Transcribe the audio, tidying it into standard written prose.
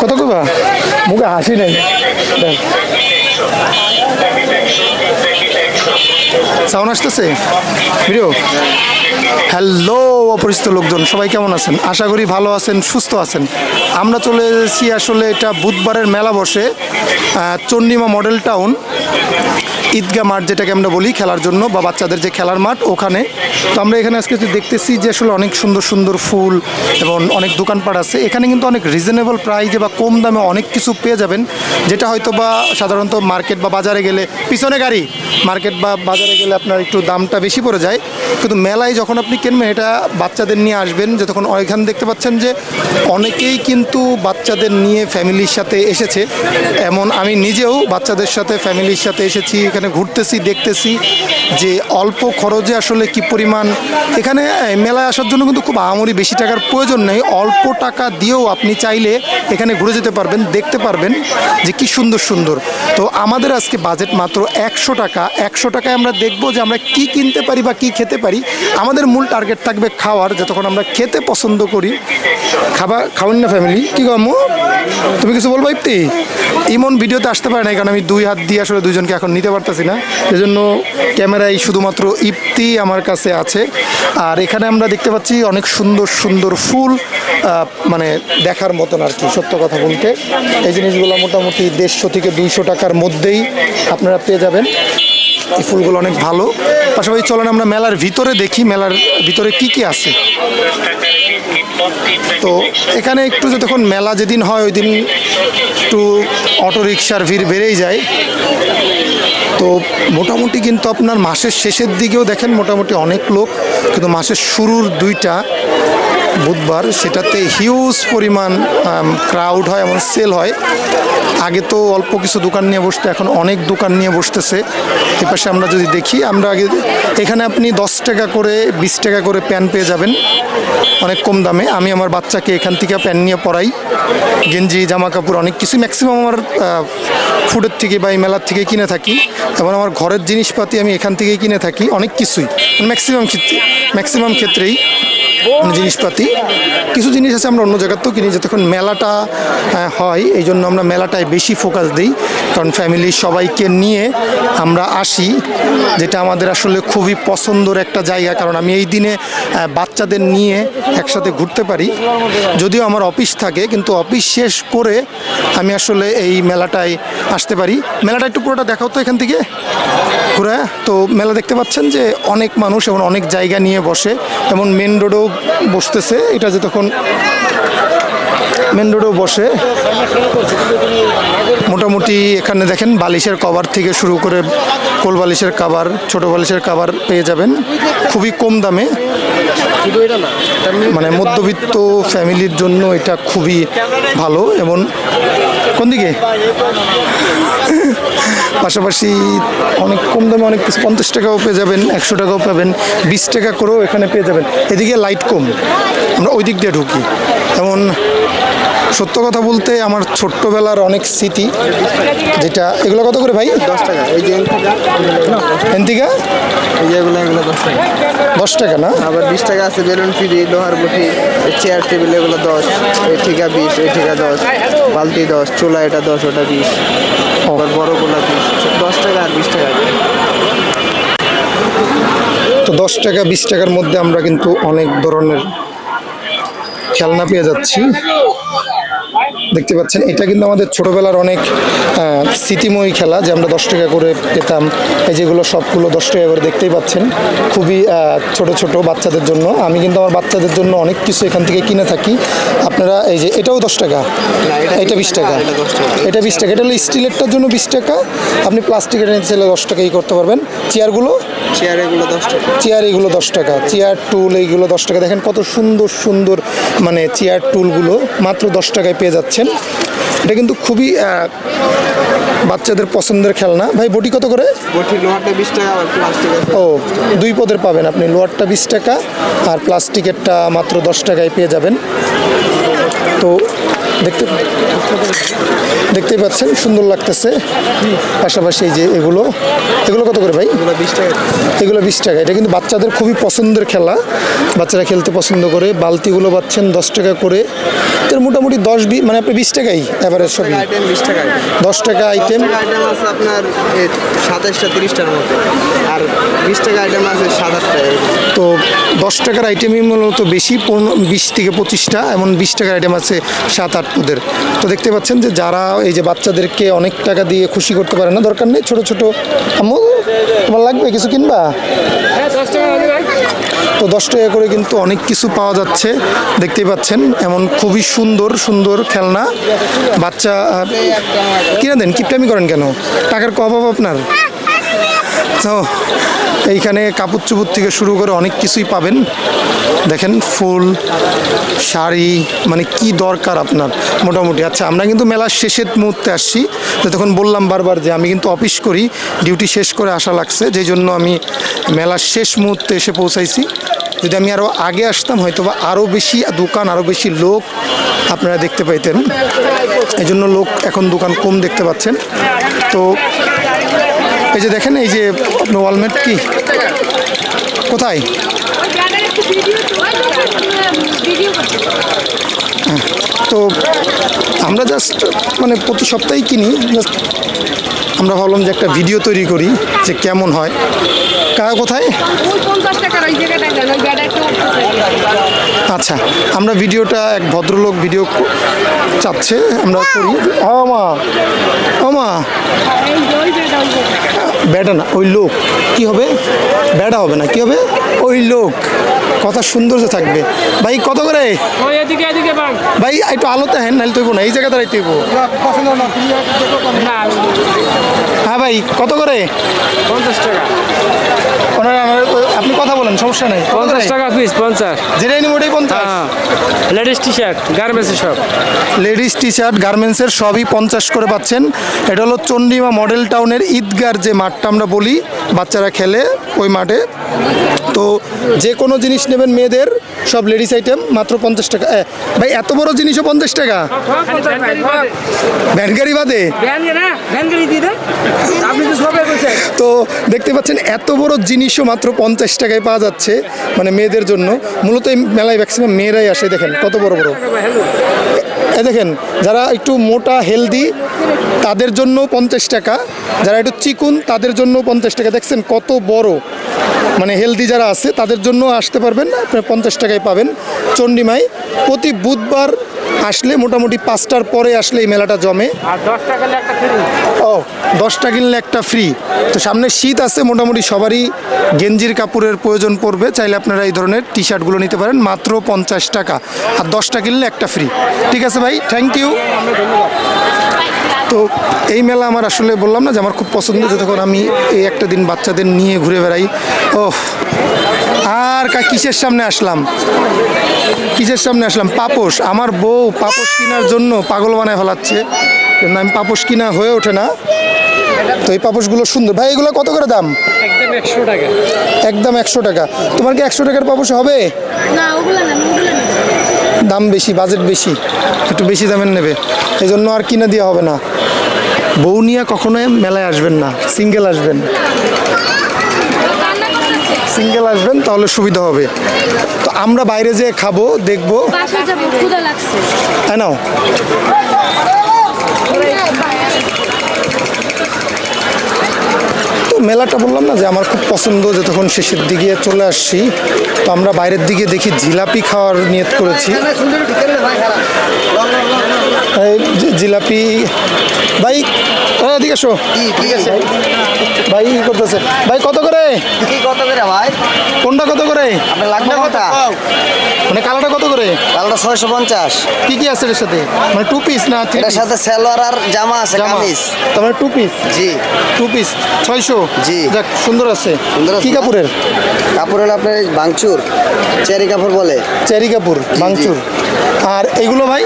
কত করবা মুখে হাসি নেই সাউন্ড আসতেছে ভিডিও হ্যালো অপরিচিত লোকজন সবাই কেমন আছেন আশা করি ভালো আছেন সুস্থ আছেন আমরা চলে এসেছি আসলে এটা বুধবারের মেলা বসে চন্ডিমা মডেল টাউন ঈদগাহ মাঠ যেটাকে আমরা বলি খেলার জন্য বা বাচ্চাদের যে খেলার মাঠ ওখানে তো আমরা এখানে আজকে দেখতেছি যে আসলে অনেক সুন্দর সুন্দর ফুল এবং অনেক দোকানপাট আছে এখানে কিন্তু অনেক রিজনেবল প্রাইসে বা কম দামে অনেক কিছু পেয়ে যাবেন যেটা হয়তো বা সাধারণত মার্কেট বা বাজারে গেলে পিছনে গাড়ি মার্কেট বা বাজারে গেলে আপনার একটু দামটা বেশি পড়ে যায় কিন্তু মেলায় যখন আপনি কিনবেন এটা বাচ্চাদের নিয়ে আসবেন যে তখন ওইখানে দেখতে পাচ্ছেন যে অনেকেই কিন্তু বাচ্চাদের নিয়ে ফ্যামিলির সাথে এসেছে এমন আমি নিজেও বাচ্চাদের সাথে ফ্যামিলির সাথে এসেছি এখানে ঘুরতেছি দেখতেছি যে অল্প খরচে আসলে কি পরিমাণ এখানে মেলায় আসার জন্য কিন্তু খুব আহামরি বেশি টাকার প্রয়োজন নেই অল্প টাকা দিয়েও আপনি চাইলে এখানে ঘুরে যেতে পারবেন দেখতে পারবেন যে কি সুন্দর সুন্দর তো আমাদের আজকে বাজেট মাত্র 100 টাকায় আমরা দেখব যে আমরা কি কিনতে পারি বা কি খেতে পারি আমাদের মূল টার্গেট থাকবে খাওয়ার যতক্ষণ আমরা খেতে পছন্দ করি খাওয়ান না ফ্যামিলি কি গো তুমি কিছু বলবো ইপ্তি ইমন ভিডিওতে আসতে পারে না কারণ আমি দুই হাত দিয়ে আসলে দুজনকে এখন নিতে পারতেছি না সেজন্য ক্যামেরায় শুধুমাত্র ইপ্তি আমার কাছে আছে আর এখানে আমরা দেখতে পাচ্ছি অনেক সুন্দর সুন্দর ফুল মানে দেখার মতন আর কি সত্য কথা বলতে এই জিনিসগুলো মোটামুটি 150 থেকে 200 টাকার মধ্যেই আপনারা পেয়ে যাবেন এই ফুলগুলো অনেক ভালো পাশাপাশি চলেন আমরা মেলার ভিতরে দেখি মেলার ভিতরে কি কি আছে তো এখানে একটু যতক্ষণ মেলা যেদিন হয় ওই দিন একটু অটো রিকশার ভিড় বেড়েই যায় তো মোটামুটি কিন্তু আপনার মাসের শেষের দিকেও দেখেন মোটামুটি অনেক লোক কিন্তু মাসের শুরুর 2টা বুধবার সেটাতে হিউজ পরিমাণ ক্রাউড হয় এমন সেল হয় আগে তো অল্প কিছু দোকান নিয়ে বসতো এখন অনেক দোকান নিয়ে বসতেছে এপাশে আমরা যদি দেখি আমরা আগে এখানে আপনি 10 টাকা করে 20 টাকা করে প্যান পেয়ে যাবেন অনেক কম দামে আমি আমার বাচ্চাকে এখান থেকে প্যান নিয়ে পরাই গেঞ্জি জামা কাপড় অনেক কিছু ম্যাক্সিমাম আমার ফুডের থেকে বা এই মেলার থেকে কিনে থাকি এবং আমার ঘরের জিনিসপাতি আমি এখান থেকেই কিনে থাকি অনেক কিছুই ম্যাক্সিমাম ক্ষেত্রেই জিনিসপাতি কিছু জিনিস আছে আমরা অন্য জায়গাতেও কিনি যতক্ষণ মেলাটা হয় এই জন্য আমরা মেলাটায় বেশি ফোকাস দিই কারণ ফ্যামিলির সবাইকে নিয়ে আমরা আসি যেটা আমাদের আসলে খুবই পছন্দের একটা জায়গা কারণ আমি এই দিনে বাচ্চাদের নিয়ে একসাথে ঘুরতে পারি যদিও আমার অফিস থাকে কিন্তু অফিস শেষ করে আমি আসলে এই মেলাটায় আসতে পারি মেলাটা একটু পুরোটা দেখাও তো এখান থেকে ঘুরে তো মেলা দেখতে পাচ্ছেন যে অনেক মানুষ এবং অনেক জায়গা নিয়ে বসে এবং মেন রোডেও বসতেছে এটা যে তখন মেন রোডেও বসে মোটামুটি এখানে দেখেন বালিশের কভার থেকে শুরু করে কোল বালিশের কভার ছোট বালিশের কভার পেয়ে যাবেন খুবই কম দামে মানে মধ্যবিত্ত ফ্যামিলির জন্য এটা খুবই ভালো এবং কোন দিকে পাশাপাশি অনেক কম দামে অনেক কিছু 50 টাকাও পেয়ে যাবেন 100 টাকাও পাবেন 20 টাকা করেও এখানে পেয়ে যাবেন এদিকে লাইট কম আমরা ওই দিক দিয়ে ঢুকি এমন সত্য কথা বলতে আমার ছোট্টবেলার অনেক স্মৃতি যেটা এগুলো কত করে ভাই 10 টাকা ওই যে এনতিকা এইগুলো 10 টাকা না আবার 20 টাকা আছে বেলুন ফ্রি লোহার বটি চেয়ার টেবিল এগুলো 10 এই ঠিকা 20 এই ঠিকা 10 বালতি 10 চুলা এটা 10 ওটা 20 আবার বড় গোলা 10 টাকা আর 20 টাকা তো 10 টাকা 20 টাকার মধ্যে আমরা কিন্তু অনেক ধরনের খেলনা পেয়ে যাচ্ছি দেখতে পাচ্ছেন এটা কিন্তু আমাদের ছোটবেলার অনেক স্মৃতিময়ী খেলা যে আমরা 10 টাকা করে পেতাম এই যেগুলো সবগুলো 10 টাকা করে দেখতেই পাচ্ছেন খুবই ছোট ছোট বাচ্চাদের জন্য আমি কিন্তু আমার বাচ্চাদের জন্য অনেক কিছু এখান থেকে কিনে থাকি আপনারা এই যে এটাও 10 টাকা এটা 20 টাকা এটা 20 টাকা এটা হলো স্টিলেরটার জন্য 20 টাকা আপনি প্লাস্টিকের নিতে চাইলে 10 টাকাই করতে পারবেন চেয়ারগুলো এগুলো 10 টাকা চেয়ার এগুলো 10 টাকা চেয়ার টুল এইগুলো 10 টাকা দেখেন কত সুন্দর সুন্দর মানে চেয়ার টুলগুলো মাত্র 10 টাকায় পেয়ে যাচ্ছেন এটা কিন্তু খুবই বাচ্চাদের পছন্দের খেলনা ভাই বটি কত করে বটি লোহারটা 20 টাকা আর প্লাস্টিক ও দুই পদের পাবেন আপনি লোহারটা 20 টাকা আর প্লাস্টিকেরটা মাত্র 10 টাকায় পেয়ে যাবেন তো দেখতেই পাচ্ছেন সুন্দর লাগতেছে। পাশাপাশি এই যে এগুলো কত করে ভাই? এগুলো 20 টাকা। এগুলো 20 টাকা। এটা কিন্তু বাচ্চাদের খুবই পছন্দের খেলা, বাচ্চারা খেলতে পছন্দ করে। বালতিগুলো পাচ্ছেন 10 টাকা করে। তো মোটামুটি 10-20 মানে আপনি 20 টাকাই অ্যাভারেজ সবই। আইটেম 20 টাকা। 10 টাকা আইটেম। আইটেম আছে আপনার 27টা 30টার মতো, আর 20 টাকা আইটেম আছে 7-8টা। তো 10 টাকার আইটেমই মূলত বেশি, 20 থেকে 25টা, এমন 20 টাকার আইটেম আছে 7-8 পদের। তো দেখতে পাচ্ছেন যে যারা এই যে বাচ্চাদেরকে অনেক টাকা দিয়ে খুশি করতে পারে না, দরকার নেই, ছোট ছোট আম্মু তোমার লাগবে কিছু কিনবা? 10 টাকা হবে ভাই। তো 10 টাকা করে কিন্তু অনেক কিছু পাওয়া যাচ্ছে, দেখতেই পাচ্ছেন। এমন খুবই সুন্দর সুন্দর খেলনা বাচ্চা কিনে দেন। কিপটামি করেন কেন? টাকার অভাব আপনার? তো এইখানে কাপড় চুপড় থেকে শুরু করে অনেক কিছুই পাবেন। দেখেন ফুল, শাড়ি, মানে কি দরকার আপনার মোটামুটি। আচ্ছা, আমরা কিন্তু মেলার শেষের মুহূর্তে আসছি, তো তখন বললাম বারবার যে আমি কিন্তু অফিস করি, ডিউটি শেষ করে আসা লাগছে, যেই জন্য আমি মেলার শেষ মুহূর্তে এসে পৌঁছাইছি। যদি আমি আরও আগে আসতাম হয়তো বা আরও বেশি দোকান, আরও বেশি লোক আপনারা দেখতে পাইতেন। এই জন্য লোক এখন দোকান কম দেখতে পাচ্ছেন। তো এই যে দেখেন, এই যে আপনার ওয়ালমেট কি কোথায়? তো আমরা জাস্ট মানে প্রতি সপ্তাহেই কিনি, জাস্ট আমরা ভাবলাম যে একটা ভিডিও তৈরি করি যে কেমন হয়। কারা কোথায়? আচ্ছা, আমরা ভিডিওটা এক ভদ্রলোক ভিডিও চাচ্ছে, আমরা করি। ও মা বেটা না, ওই লোক কি হবে? বেটা হবে না, কি হবে? ওই লোক। কথা সৌন্দর্য থাকবে। ভাই কত করে? ভাই একটু আলোতে হেন, নাহলে তৈব না, এই জায়গা দাঁড়াই তৈব। হ্যাঁ ভাই কত করে? 50 টাকা। আপনি কথা বলেন, সমস্যা নেই। 50 টাকা পিস। 50 যেটাই নিব ওটাই 50। লেডিস টি শার্ট গার্মেন্টসের সব। লেডিস টি শার্ট গার্মেন্টসের সবই 50 করে পাচ্ছেন। এটা হলো চন্ডিমা মডেল টাউনের ঈদগার যে মাঠটা আমরা বলি বাচ্চারা খেলে, ওই মাঠে। তো যে কোনো জিনিস নেবেন মেয়েদের, সব লেডিস আইটেম মাত্র 50 টাকা। ভাই এত বড় জিনিসও 50 টাকা? ভ্যান গাড়ি বাদে? তো দেখতে পাচ্ছেন এত বড় জিনিসও মাত্র 50 টাকায় পাওয়া যাচ্ছে, মানে মেয়েদের জন্য। মূলত এই মেলায় ম্যাক্সিমাম মেয়েরাই আসে। দেখেন কত বড় বড়। দেখেন যারা একটু মোটা হেলদি তাদের জন্য 50 টাকা, যারা একটু চিকুন তাদের জন্য 50 টাকা। দেখছেন কত বড়, মানে হেলদি যারা আছে তাদের জন্য আসতে পারবেন, আপনার 50 টাকায় পাবেন চন্ডিমায়। প্রতি বুধবার আসলে মোটামুটি 5টার পরে আসলে এই মেলাটা জমে। আর 10 টাকা একটা ফ্রি। ও 10টা কিনলে একটা ফ্রি। তো সামনে শীত আছে, মোটামুটি সবারই গেঞ্জির কাপড়ের প্রয়োজন পড়বে, চাইলে আপনারা এই ধরনের টি শার্টগুলো নিতে পারেন মাত্র 50 টাকা, আর 10টা কিনলে একটা ফ্রি। ঠিক আছে ভাই, থ্যাংক ইউ। তো এই মেলা আমার আসলে বললাম না যে আমার খুব পছন্দ, যতক্ষণ আমি এই একটা দিন বাচ্চাদের নিয়ে ঘুরে বেড়াই। ও আর কিসের সামনে আসলাম, কিসের সামনে আসলাম? পাপোশ। আমার বউ পাপোশ কেনার জন্য পাগল বানায় ফেলাচ্ছে, কিন্তু আমি পাপোশ কিনা হয়ে ওঠে না। তো এই পাপোশগুলো সুন্দর। ভাই এগুলো কত করে দাম? একদম 100 টাকা। একদম 100 টাকা। তোমার কি 100 টাকার পাপোশ হবে? না ওগুলা না, ওগুলা না। দাম বেশি, বাজেট বেশি, একটু বেশি দামের নেবে, এই জন্য আর কিনে দেওয়া হবে না। বউ নিয়ে কখনোই মেলায় আসবেন না, সিঙ্গেল আসবেন, সিঙ্গেল আসবেন তাহলে সুবিধা হবে। তো আমরা বাইরে যেয়ে খাবো, দেখবো। বাসায় যাবো, ক্ষুধা লাগছে। তাই নাও। তো মেলাটা বললাম না যে আমার খুব পছন্দ, যে তখন শেষের দিকে চলে আসছি। তো আমরা বাইরের দিকে দেখি জিলাপি খাওয়ার নিয়ত করেছি। এই জিলাপি ভাই, এদিকে আসো। ভাই কি করতেছে? ভাই কত করে? কত করে ভাই? কোনটা কত করে? আপনার লাগবে কোনটা? মানে কালোটা কত করে? কালোটা 650। কি কি আছে এর সাথে? মানে 2 পিস না? এটার সাথে সালোয়ার আর জামা আছে, কামিজ। তার মানে 2 পিস? জি 2 পিস 600। জি। যাক সুন্দর আছে। সুন্দর আছে। কি কাপড়ের? কাপড় হলো আপনার বাংচুর, চেরি কাপড় বলে। চেরি কাপড়, বাংচুর। আর এগুলো ভাই?